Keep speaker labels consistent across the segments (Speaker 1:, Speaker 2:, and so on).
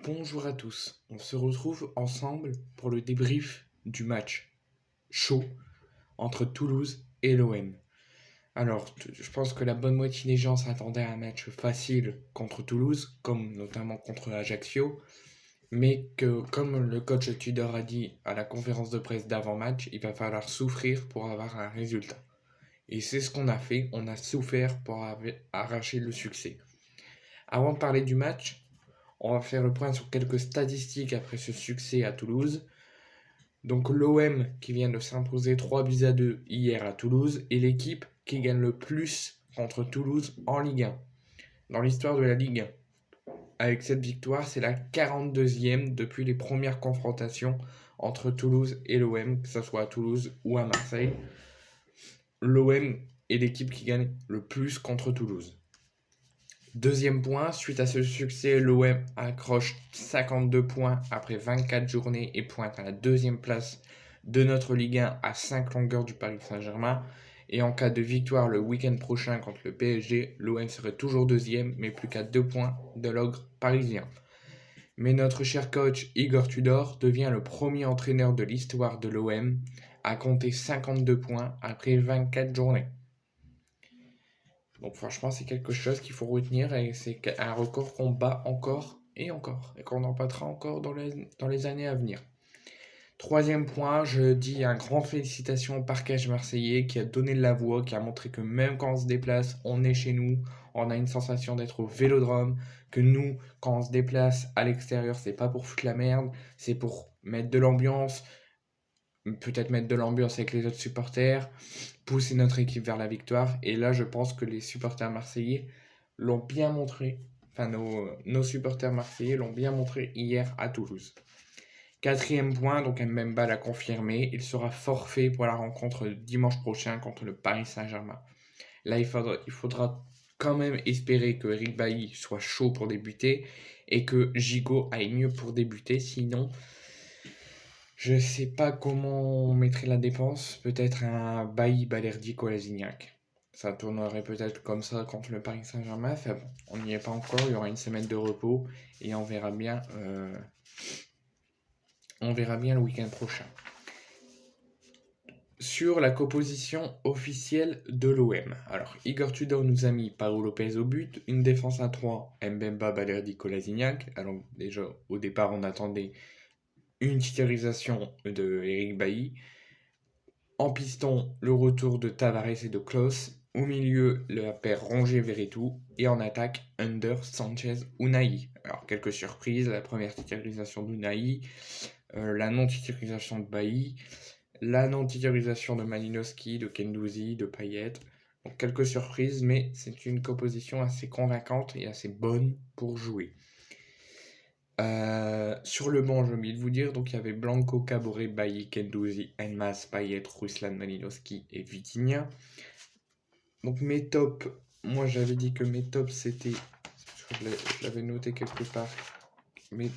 Speaker 1: Bonjour à tous, on se retrouve ensemble pour le débrief du match chaud entre Toulouse et l'OM. Alors, je pense que la bonne moitié des gens s'attendaient à un match facile contre Toulouse, comme notamment contre Ajaccio, mais que, comme le coach Tudor a dit à la conférence de presse d'avant-match, il va falloir souffrir pour avoir un résultat. Et c'est ce qu'on a fait, on a souffert pour arracher le succès. Avant de parler du match, on va faire le point sur quelques statistiques après ce succès à Toulouse. Donc l'OM qui vient de s'imposer 3-2 hier à Toulouse est l'équipe qui gagne le plus contre Toulouse en Ligue 1. Dans l'histoire de la Ligue 1. Avec cette victoire, c'est la 42e depuis les premières confrontations entre Toulouse et l'OM, que ce soit à Toulouse ou à Marseille. L'OM est l'équipe qui gagne le plus contre Toulouse. Deuxième point, suite à ce succès, l'OM accroche 52 points après 24 journées et pointe à la deuxième place de notre Ligue 1 à 5 longueurs du Paris Saint-Germain. Et en cas de victoire le week-end prochain contre le PSG, l'OM serait toujours deuxième, mais plus qu'à 2 points de l'ogre parisien. Mais notre cher coach Igor Tudor devient le premier entraîneur de l'histoire de l'OM à compter 52 points après 24 journées. Donc franchement, c'est quelque chose qu'il faut retenir et c'est un record qu'on bat encore et qu'on en battra encore dans les années à venir. Troisième point, je dis un grand félicitations au parquage marseillais qui a donné de la voix, qui a montré que même quand on se déplace, on est chez nous, on a une sensation d'être au Vélodrome, que nous, quand on se déplace à l'extérieur, c'est pas pour foutre la merde, c'est pour mettre de l'ambiance, peut-être mettre de l'ambiance avec les autres supporters, pousser notre équipe vers la victoire. Et là, je pense que les supporters marseillais l'ont bien montré. Enfin, nos supporters marseillais l'ont bien montré hier à Toulouse. Quatrième point, donc Mbemba l'a confirmé, il sera forfait pour la rencontre dimanche prochain contre le Paris Saint-Germain. Là, il faudra quand même espérer que Eric Bailly soit chaud pour débuter et que Gigot aille mieux pour débuter. Sinon, je sais pas comment on mettrait la défense. Peut-être un Bailly, Balerdi, Kolasinac. Ça tournerait peut-être comme ça contre le Paris Saint-Germain. Enfin bon, on n'y est pas encore. Il y aura une semaine de repos et on verra bien le week-end prochain. Sur la composition officielle de l'OM. Alors, Igor Tudor nous a mis Paolo Lopez au but, une défense à 3, Mbemba, Balerdi, Kolasinac. Alors déjà, au départ, on attendait une titularisation de Eric Bailly. En piston, le retour de Tavares et de Klose. Au milieu, la paire Rongier-Verretou. Et en attaque, Under, Sanchez, Unai. Alors, quelques surprises. La première titularisation d'Unai. La non-titularisation de Bailly. La non-titularisation de Malinowski, de Kendouzi, de Payet. Donc, quelques surprises, mais c'est une composition assez convaincante et assez bonne pour jouer. Sur le banc, j'ai oublié de vous dire, donc il y avait Blanco, Caboret, Bailly, Kendouzi, Enmas, Payet, Ruslan, Malinowski et Vitinha. Donc mes tops, moi j'avais dit que mes tops c'était, je l'avais noté quelque part,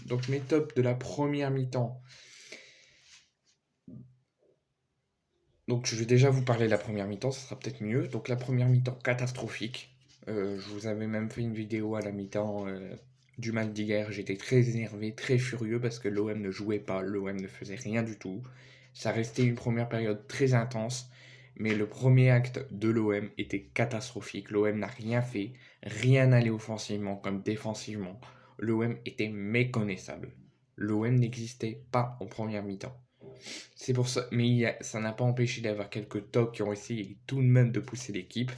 Speaker 1: donc mes tops de la première mi-temps. Donc je vais déjà vous parler de la première mi-temps, ça sera peut-être mieux. Donc la première mi-temps catastrophique. Je vous avais même fait une vidéo à la mi-temps du match d'hier. J'étais très énervé, très furieux parce que l'OM ne jouait pas, l'OM ne faisait rien du tout. Ça restait une première période très intense, mais le premier acte de l'OM était catastrophique. L'OM n'a rien fait, rien n'allait offensivement comme défensivement. L'OM était méconnaissable. L'OM n'existait pas en première mi-temps. C'est pour ça, mais ça n'a pas empêché d'avoir quelques tocs qui ont essayé tout de même de pousser l'équipe.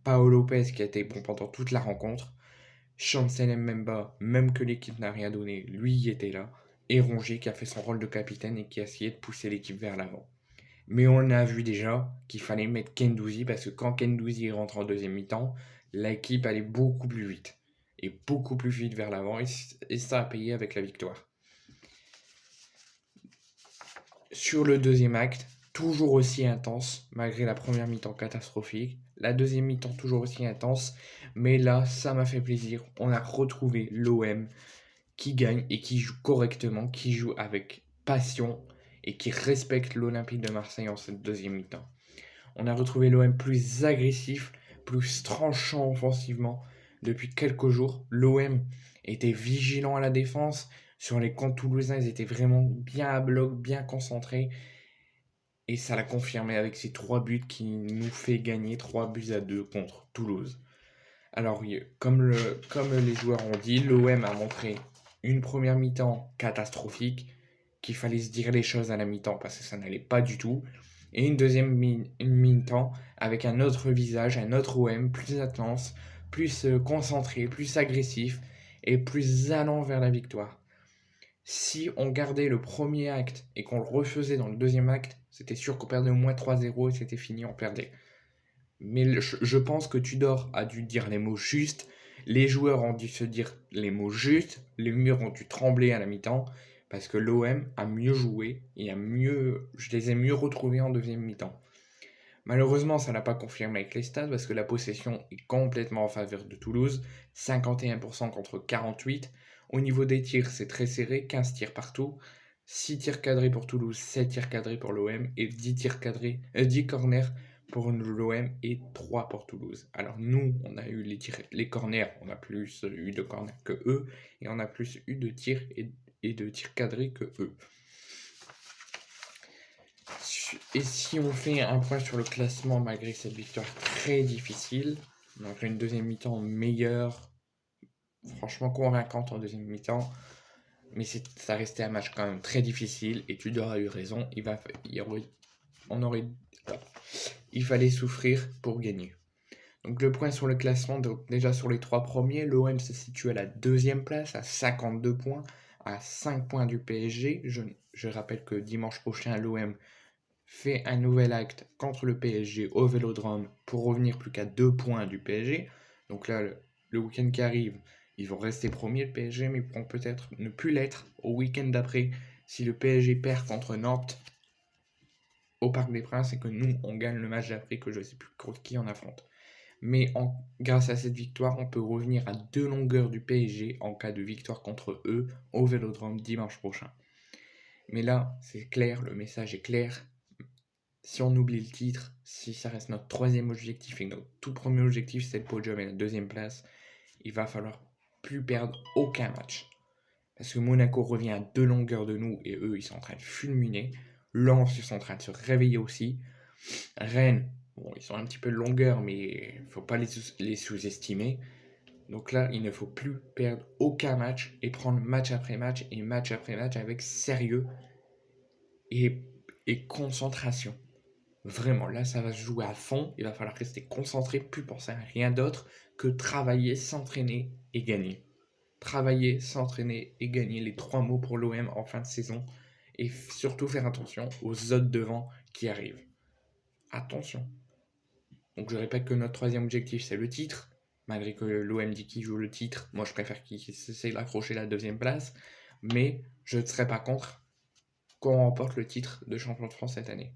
Speaker 1: Paolo Lopez qui a été bon pendant toute la rencontre. Chancel Mbemba, même que l'équipe n'a rien donné, lui y était là. Et Rongier qui a fait son rôle de capitaine et qui a essayé de pousser l'équipe vers l'avant. Mais on a vu déjà qu'il fallait mettre Kendouzi parce que quand Kendouzi rentre en deuxième mi-temps, l'équipe allait beaucoup plus vite. Et beaucoup plus vite vers l'avant et ça a payé avec la victoire. Sur le deuxième acte, toujours aussi intense, malgré la première mi-temps catastrophique. La deuxième mi-temps toujours aussi intense, mais là, ça m'a fait plaisir. On a retrouvé l'OM qui gagne et qui joue correctement, qui joue avec passion et qui respecte l'Olympique de Marseille en cette deuxième mi-temps. On a retrouvé l'OM plus agressif, plus tranchant offensivement depuis quelques jours. L'OM étaient vigilants à la défense. Sur les camps toulousains, ils étaient vraiment bien à bloc, bien concentrés. Et ça l'a confirmé avec ces 3 buts qui nous fait gagner 3-2 contre Toulouse. Alors, comme les joueurs ont dit, l'OM a montré une première mi-temps catastrophique, qu'il fallait se dire les choses à la mi-temps parce que ça n'allait pas du tout. Et une deuxième mi-temps avec un autre visage, un autre OM, plus intense, plus concentré, plus agressif et plus allant vers la victoire. Si on gardait le premier acte et qu'on le refaisait dans le deuxième acte, c'était sûr qu'on perdait au moins 3-0 et c'était fini, on perdait. Mais je pense que Tudor a dû dire les mots justes, les joueurs ont dû se dire les mots justes, les murs ont dû trembler à la mi-temps, parce que l'OM a mieux joué et je les ai mieux retrouvés en deuxième mi-temps. Malheureusement, ça n'a pas confirmé avec les stats, parce que la possession est complètement en faveur de Toulouse, 51% contre 48%. Au niveau des tirs, c'est très serré, 15 tirs partout, 6 tirs cadrés pour Toulouse, 7 tirs cadrés pour l'OM, et 10 tirs cadrés, 10 corners pour l'OM et 3 pour Toulouse. Alors nous, on a eu les corners, on a plus eu de corners que eux, et on a plus eu de tirs et de tirs cadrés que eux. Et si on fait un point sur le classement malgré cette victoire très difficile, donc une deuxième mi-temps meilleure, franchement convaincante en deuxième mi-temps, mais ça restait un match quand même très difficile et Tudor a eu raison, il fallait souffrir pour gagner. Donc le point sur le classement, donc déjà sur les 3 premiers, l'OM se situe à la deuxième place à 52 points, à 5 points du PSG. Je rappelle que dimanche prochain, l'OM fait un nouvel acte contre le PSG au Vélodrome pour revenir plus qu'à 2 points du PSG. Donc là, le week-end qui arrive, ils vont rester premiers le PSG, mais ils pourront peut-être ne plus l'être au week-end d'après si le PSG perd contre Nantes au Parc des Princes et que nous, on gagne le match d'après que je ne sais plus contre qui on affronte. Mais grâce à cette victoire, on peut revenir à 2 longueurs du PSG en cas de victoire contre eux au Vélodrome dimanche prochain. Mais là, c'est clair, le message est clair. Si on oublie le titre, si ça reste notre 3e objectif et notre tout premier objectif c'est le podium et la 2e place, il va falloir plus perdre aucun match. Parce que Monaco revient à 2 longueurs de nous et eux ils sont en train de fulminer. Lens ils sont en train de se réveiller aussi. Rennes, bon ils sont un petit peu de longueur mais il ne faut pas les sous-estimer. Donc là il ne faut plus perdre aucun match et prendre match après match et match après match avec sérieux et concentration. Vraiment, là, ça va se jouer à fond. Il va falloir rester concentré, plus penser à rien d'autre que travailler, s'entraîner et gagner. Travailler, s'entraîner et gagner, les 3 mots pour l'OM en fin de saison. Et surtout faire attention aux autres devant qui arrivent. Attention. Donc je répète que notre 3e objectif, c'est le titre. Malgré que l'OM dit qu'il joue le titre, moi je préfère qu'il essaie d'accrocher la 2e place. Mais je ne serais pas contre qu'on remporte le titre de champion de France cette année.